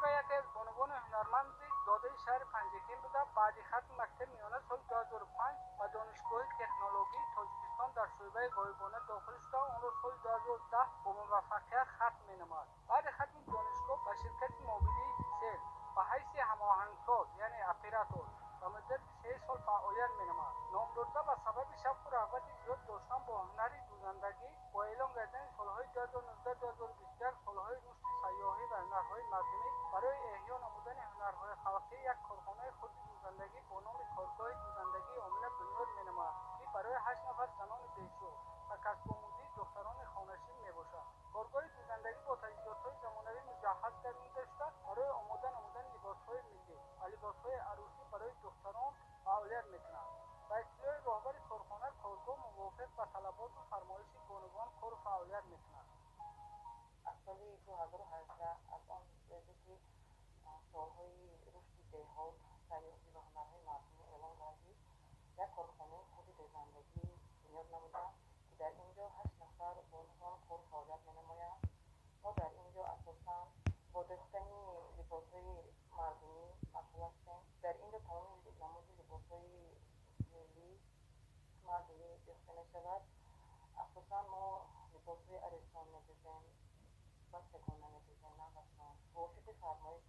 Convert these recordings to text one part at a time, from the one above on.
و یکی از بانوان هنرمند زاده شهر پنجگین بوده. بعد ختم مکتب میانه سال 2005 به دانشگاه تکنولوژی تاجیکستان در شعبه غایبانه داخل شده. آن را سال 2010 با موفقیت ختم مینماید. بعد ختم دانشگاه به شرکت موبیلی سل به حیث هماهنگساز یعنی اپراتور و مدت 3 سال فعالیت مینماید. نامبرده به سبب شوق و رغبت زیاد داشتن با هنر دوزندگی با اعلام کردن سالهای 2019 2021 سالهای رشد سیاحی و هنرهای مردمی برای احیا نمودن هنرهای خلقی یک کارخانه خود دوزندگی با نام کارگاه دوزندگی آمینه بنیاد مینماید که برای 8 نفر زنان بیچاره و کسب آموزی دختران خانه‌نشین میباشد. کارگاه دوزندگی با تجهیزات‌های زمانوی مجهز درون داشته برای آماده نمودن لباس‌های ملی و لباس‌های عروسی برای دختران فعالیت می‌کند. با اطلاع راهبر کارخانه، کارگاه موافق به طلبات و فرمایش بانوان کار و فعالیت می‌کند. از سال 2018 از آن روزی که سالهای رشد دهات سیاحی و هنرهای مردمی اعلام گردید، یک کارخانه خود دوزندگی بنیاد نمودند که در اینجا 8 نفر بانوان کار و فعالیت می‌نمایند. ما در اینجا اساساً با دوختن لباس‌های مردمی مشغول هستیم. در اینجا تمام نمود لباس‌های ملی مردمی دوخته می‌شود. اساساً ما لباس‌های عروسان می‌دوزیم، بچگانه می‌دوزیم، نوستان موافق فرمایش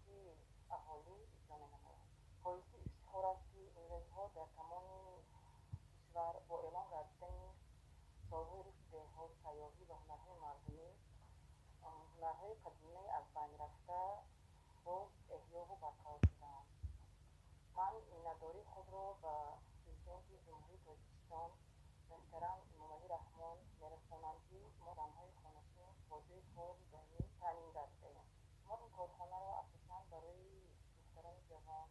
اهالی اجرا می‌نماییم. باعث افتخار است که این روزها در تمام کشور با اعلام گردیدن سالهای رشد دهات سیاحی و هنرهای مردمی، هنرهای قدیمی از بین رفته باز احیا و برقرار شده‌اند. من مینتداری خود را به پرزیدنت جمهوری تاجیکستان محترم امامعلی رحمون می‌رسانم که ما زنهای خانه‌نشین با جای کار دائمی تامین گردیده‌ایم. ما این کارخانه را اساساً برای دختران جوان